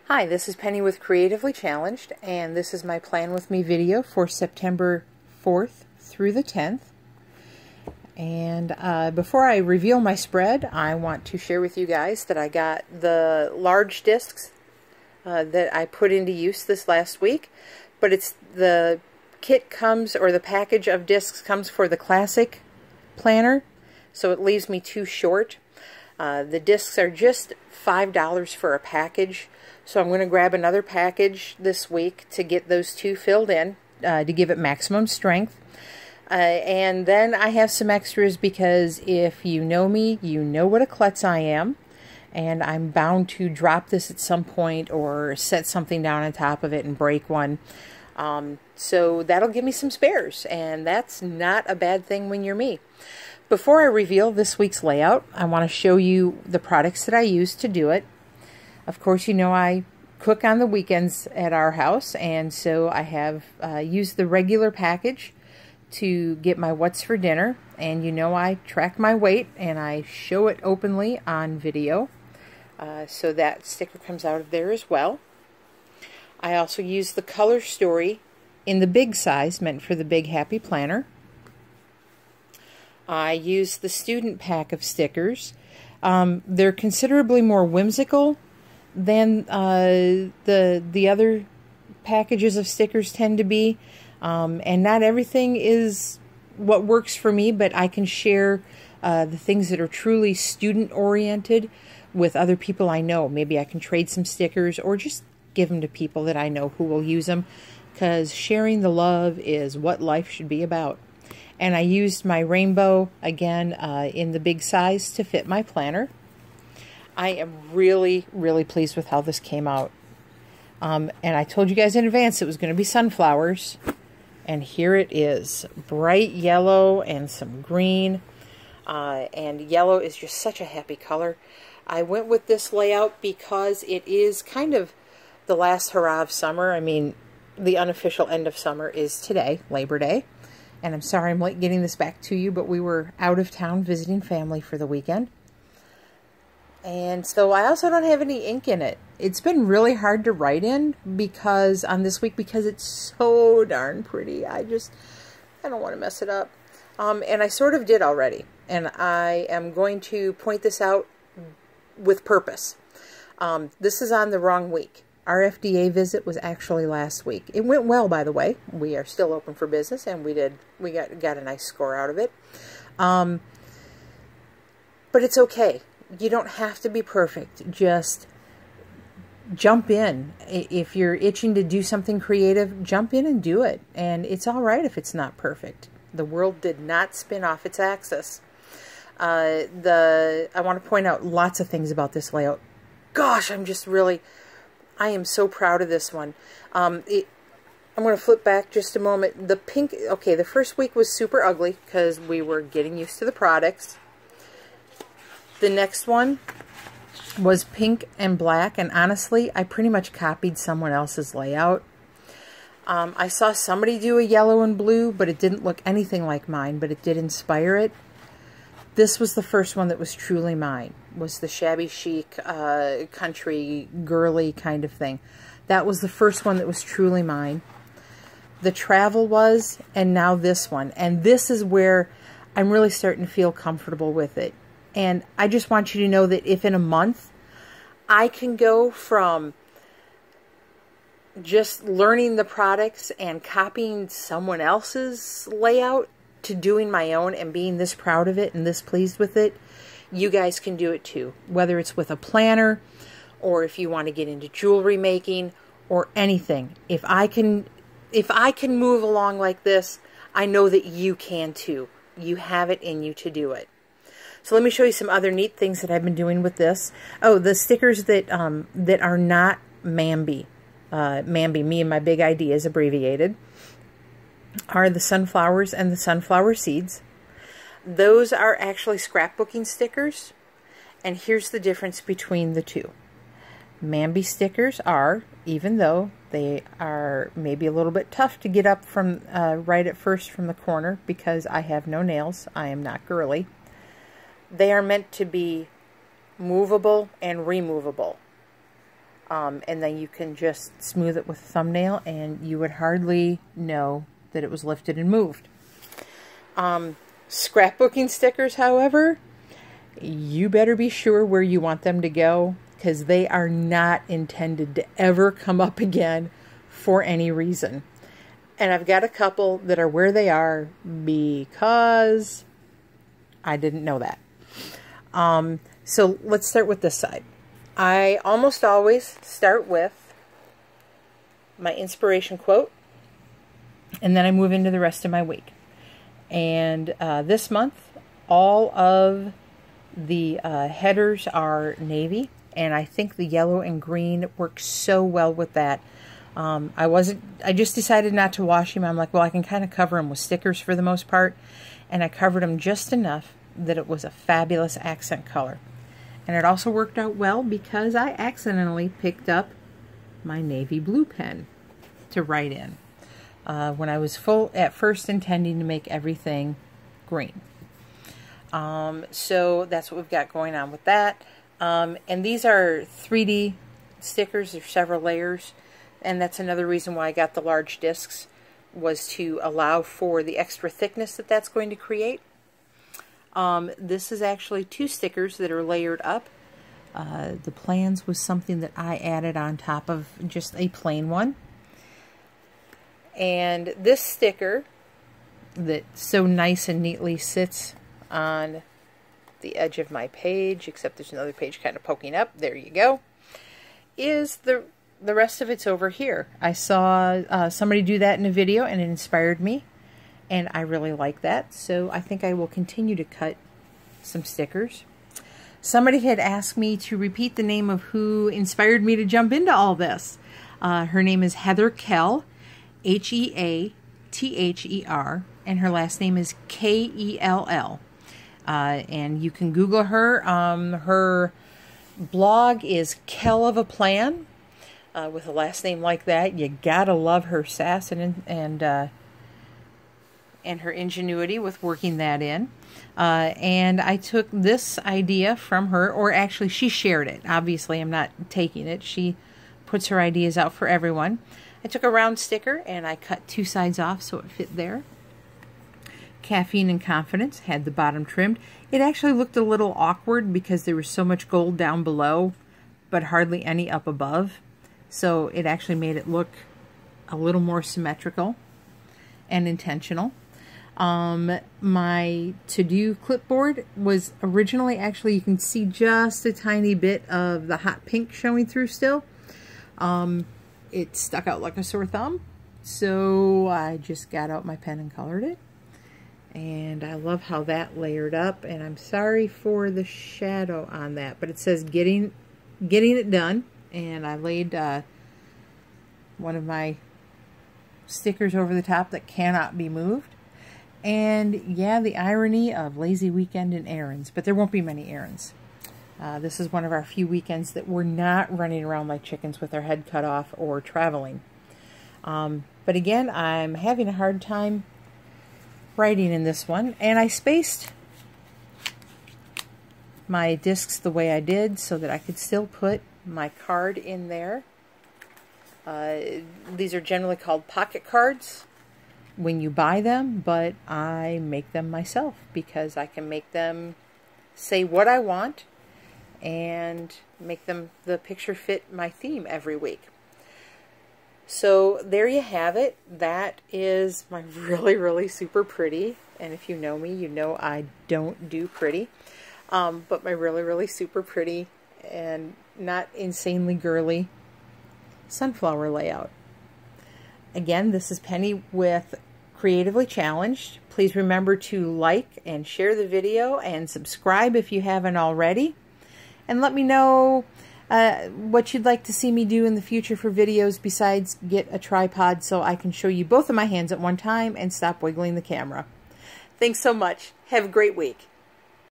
Hi, this is Penny with Creatively Challenged, and this is my Plan With Me video for September 4th through the 10th. And before I reveal my spread, I want to share with you guys that I got the large discs that I put into use this last week. But it's the kit comes, or the package of discs comes for the classic planner, so it leaves me too short. The discs are just $5 for a package, so I'm going to grab another package this week to get those two filled in to give it maximum strength. And then I have some extras because if you know me, you know what a klutz I am, and I'm bound to drop this at some point or set something down on top of it and break one. So that'll give me some spares, and that's not a bad thing when you're me. Before I reveal this week's layout, I want to show you the products that I use to do it. Of course, you know I cook on the weekends at our house, and so I have used the regular package to get my what's for dinner. And you know I track my weight, and I show it openly on video. So that sticker comes out of there as well. I also use the Color Story in the big size, meant for the Big Happy Planner. I use the student pack of stickers. They're considerably more whimsical than the other packages of stickers tend to be. And not everything is what works for me, but I can share the things that are truly student-oriented with other people I know. Maybe I can trade some stickers or just give them to people that I know who will use them, because sharing the love is what life should be about. And I used my rainbow, again, in the big size to fit my planner. I am really, really pleased with how this came out. And I told you guys in advance it was going to be sunflowers. And here it is. Bright yellow and some green. And yellow is just such a happy color. I went with this layout because it is kind of the last hurrah of summer. I mean, the unofficial end of summer is today, Labor Day. And I'm sorry I'm late getting this back to you, but we were out of town visiting family for the weekend. And so I also don't have any ink in it. It's been really hard to write in because on this week because it's so darn pretty. I don't want to mess it up. And I sort of did already. And I am going to point this out with purpose. This is on the wrong week. Our FDA visit was actually last week. It went well, by the way. We are still open for business, and we got a nice score out of it. But it's okay. You don't have to be perfect. Just jump in. If you're itching to do something creative, jump in and do it. And it's all right if it's not perfect. The world did not spin off its axis. I want to point out lots of things about this layout. Gosh, I am so proud of this one. I'm going to flip back just a moment. The pink, okay, the first week was super ugly because we were getting used to the products. The next one was pink and black, and honestly, I pretty much copied someone else's layout. I saw somebody do a yellow and blue, but it didn't look anything like mine, but it did inspire it. This was the first one that was truly mine, was the shabby chic, country, girly kind of thing. That was the first one that was truly mine. The travel was, and now this one. And this is where I'm really starting to feel comfortable with it. And I just want you to know that if in a month I can go from just learning the products and copying someone else's layout to doing my own and being this proud of it and this pleased with it, you guys can do it too. Whether it's with a planner or if you want to get into jewelry making or anything. If I can move along like this, I know that you can too. You have it in you to do it. So let me show you some other neat things that I've been doing with this. Oh, the stickers that are not Mambi. Mambi, me and my big ideas abbreviated, are the sunflowers and the sunflower seeds. Those are actually scrapbooking stickers, and here's the difference between the two. Mambi stickers are, even though they are maybe a little bit tough to get up from right at first from the corner because I have no nails, I am not girly, they are meant to be movable and removable. And then you can just smooth it with a thumbnail and you would hardly know that it was lifted and moved. Scrapbooking stickers, however, you better be sure where you want them to go, because they are not intended to ever come up again for any reason. And I've got a couple that are where they are because I didn't know that. So let's start with this side. I almost always start with my inspiration quote, and then I move into the rest of my week. And this month, all of the headers are navy, and I think the yellow and green works so well with that. I just decided not to wash them. I'm like, well, I can kind of cover them with stickers for the most part, and I covered them just enough that it was a fabulous accent color. And it also worked out well because I accidentally picked up my navy blue pen to write in when I was at first intending to make everything green. So that's what we've got going on with that. And these are 3D stickers. There's several layers, and that's another reason why I got the large discs, was to allow for the extra thickness that that's going to create. This is actually 2 stickers that are layered up. The plans was something that I added on top of just a plain one. And this sticker that so nice and neatly sits on the edge of my page, except there's another page kind of poking up, there you go, is the rest of it's over here. I saw somebody do that in a video and it inspired me, and I really like that, so I think I will continue to cut some stickers. Somebody had asked me to repeat the name of who inspired me to jump into all this. Her name is Heather Kell, Heather, and her last name is Kell. And you can Google her. Her blog is Kell of a Plan. With a last name like that, you gotta love her sass and her ingenuity with working that in. And I took this idea from her, or actually she shared it. Obviously, I'm not taking it. She puts her ideas out for everyone. I took a round sticker and I cut 2 sides off so it fit there. Caffeine and Confidence had the bottom trimmed. It actually looked a little awkward because there was so much gold down below, but hardly any up above. So it actually made it look a little more symmetrical and intentional. My to-do clipboard was originally, actually you can see just a tiny bit of the hot pink showing through still. It stuck out like a sore thumb, so I just got out my pen and colored it. And I love how that layered up, and I'm sorry for the shadow on that, but it says getting it done. And I laid one of my stickers over the top that cannot be moved. And yeah, the irony of lazy weekend and errands, but there won't be many errands. This is one of our few weekends that we're not running around like chickens with our head cut off or traveling. But again, I'm having a hard time writing in this one, and I spaced my discs the way I did so that I could still put my card in there. These are generally called pocket cards when you buy them, but I make them myself because I can make them say what I want and make them the picture fit my theme every week. So there you have it. That is my really super pretty, and if you know me, you know I don't do pretty, but my really super pretty and not insanely girly sunflower layout. Again, this is Penny with Creatively Challenged. Please remember to like and share the video and subscribe if you haven't already. And let me know what you'd like to see me do in the future for videos besides get a tripod so I can show you both of my hands at one time and stop wiggling the camera. Thanks so much. Have a great week.